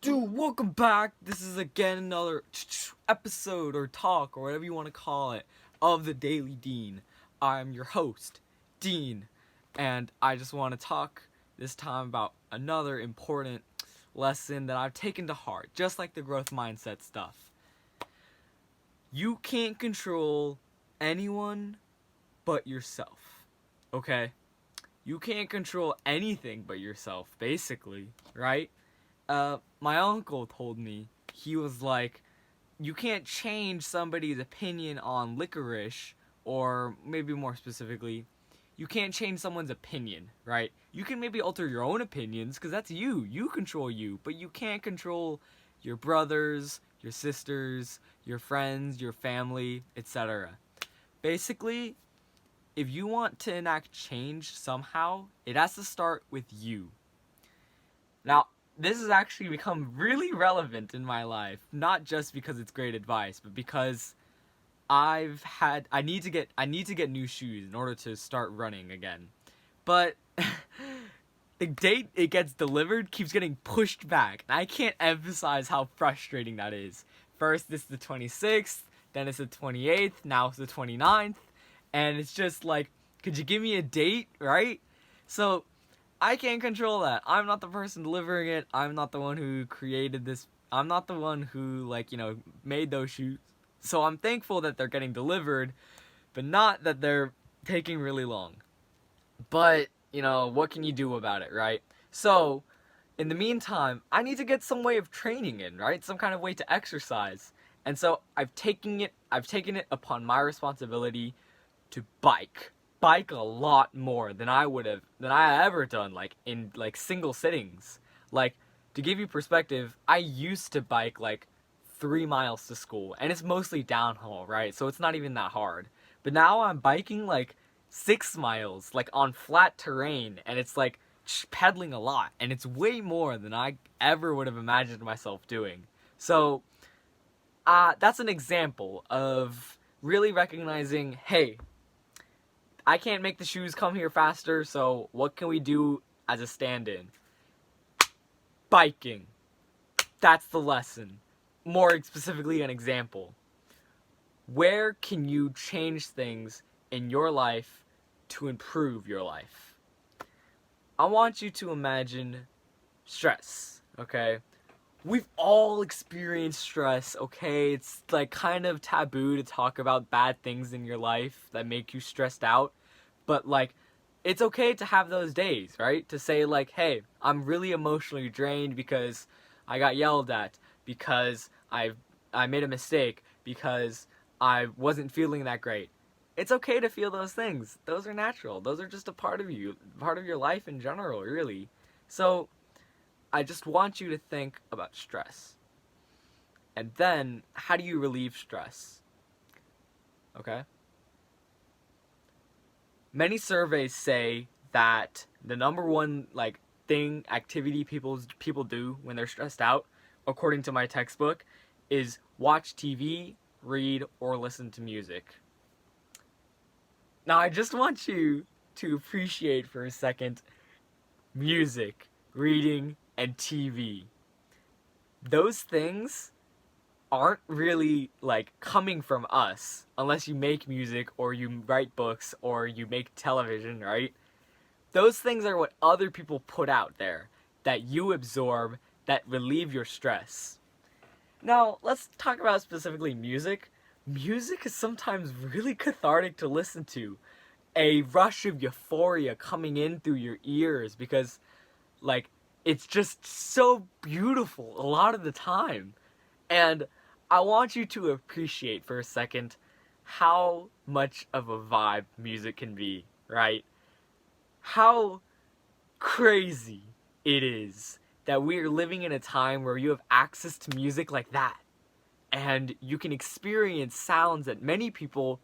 Welcome back. This is again another episode or talk or whatever you want to call it of the Daily Dean. I'm your host, Dean, and I just want to talk this time about another important lesson that I've taken to heart, just like the growth mindset stuff. You can't control anyone but yourself, okay? You can't control anything but yourself, basically, right? My uncle told me, he was like, you can't change somebody's opinion on licorice, or maybe more specifically, you can't change someone's opinion, right? You can maybe alter your own opinions, because that's you. You control you, but you can't control your brothers, your sisters, your friends, your family, etc. Basically, if you want to enact change somehow, it has to start with you. Now, this has actually become really relevant in my life, not just because it's great advice, but because I need to get new shoes in order to start running again. But the date it gets delivered keeps getting pushed back, and I can't emphasize how frustrating that is. First it's the 26th, then it's the 28th, now it's the 29th, and it's just like, could you give me a date, right? So I can't control that. I'm not the person delivering it. I'm not the one who created this. I'm not the one who, made those shoes. So I'm thankful that they're getting delivered, but not that they're taking really long. But, what can you do about it, right? So, in the meantime, I need to get some way of training in, right? Some kind of way to exercise. And so I've taken it upon my responsibility to bike a lot more than I ever done, like in like single sittings. Like, to give you perspective, I used to bike like 3 miles to school, and it's mostly downhill, right? So it's not even that hard. But now I'm biking like 6 miles, like on flat terrain, and it's like pedaling a lot, and it's way more than I ever would have imagined myself doing. So that's an example of really recognizing, hey, I can't make the shoes come here faster, so what can we do as a stand-in? Biking. That's the lesson. More specifically, an example. Where can you change things in your life to improve your life? I want you to imagine stress, okay? We've all experienced stress, okay? It's like kind of taboo to talk about bad things in your life that make you stressed out. But like, it's okay to have those days, right? To say like, hey, I'm really emotionally drained because I got yelled at, because I made a mistake, because I wasn't feeling that great. It's okay to feel those things. Those are natural. Those are just a part of you, part of your life in general, really. So, I just want you to think about stress. And then, how do you relieve stress? Okay? Many surveys say that the number one activity people do when they're stressed out, according to my textbook, is watch TV, read, or listen to music. Now, I just want you to appreciate for a second music, reading, and TV. Those things aren't really like coming from us unless you make music or you write books or you make television, right? Those things are what other people put out there that you absorb, that relieve your stress. Now, let's talk about specifically music. Music is sometimes really cathartic to listen to. A rush of euphoria coming in through your ears because, like, it's just so beautiful a lot of the time. And I want you to appreciate for a second how much of a vibe music can be, right? How crazy it is that we are living in a time where you have access to music like that. And you can experience sounds that many people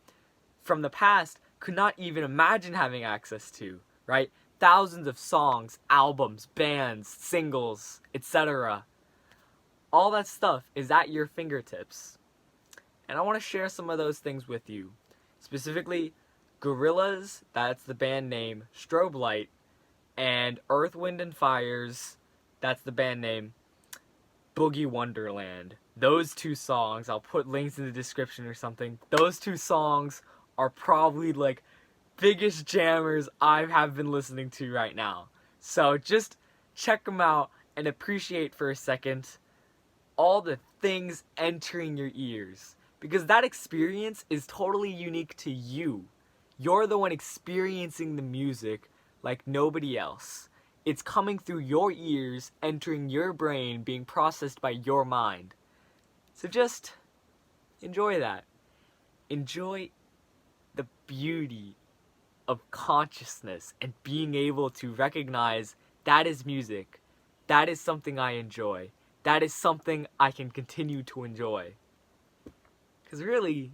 from the past could not even imagine having access to, right? Thousands of songs, albums, bands, singles, etc. All that stuff is at your fingertips. And I want to share some of those things with you. Specifically, Gorillaz, that's the band name, Strobe Light, and Earth, Wind, and Fire's, that's the band name, Boogie Wonderland. Those two songs, I'll put links in the description or something. Those two songs are probably like biggest jammers I have been listening to right now. So just check them out and appreciate for a second all the things entering your ears. Because that experience is totally unique to you. You're the one experiencing the music like nobody else. It's coming through your ears, entering your brain, being processed by your mind. So just enjoy that. Enjoy the beauty of consciousness and being able to recognize that is music. That is something I enjoy. That is something I can continue to enjoy. Because really,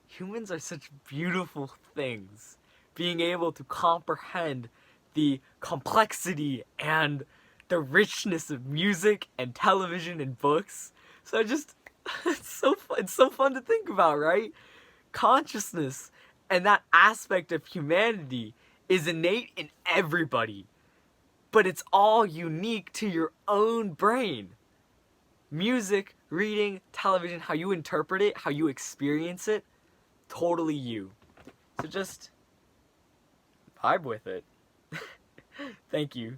humans are such beautiful things. Being able to comprehend the complexity and the richness of music and television and books. So it's so fun to think about, right? Consciousness and that aspect of humanity is innate in everybody, but it's all unique to your own brain. Music, reading, television, how you interpret it, how you experience it, totally you. So just vibe with it. Thank you.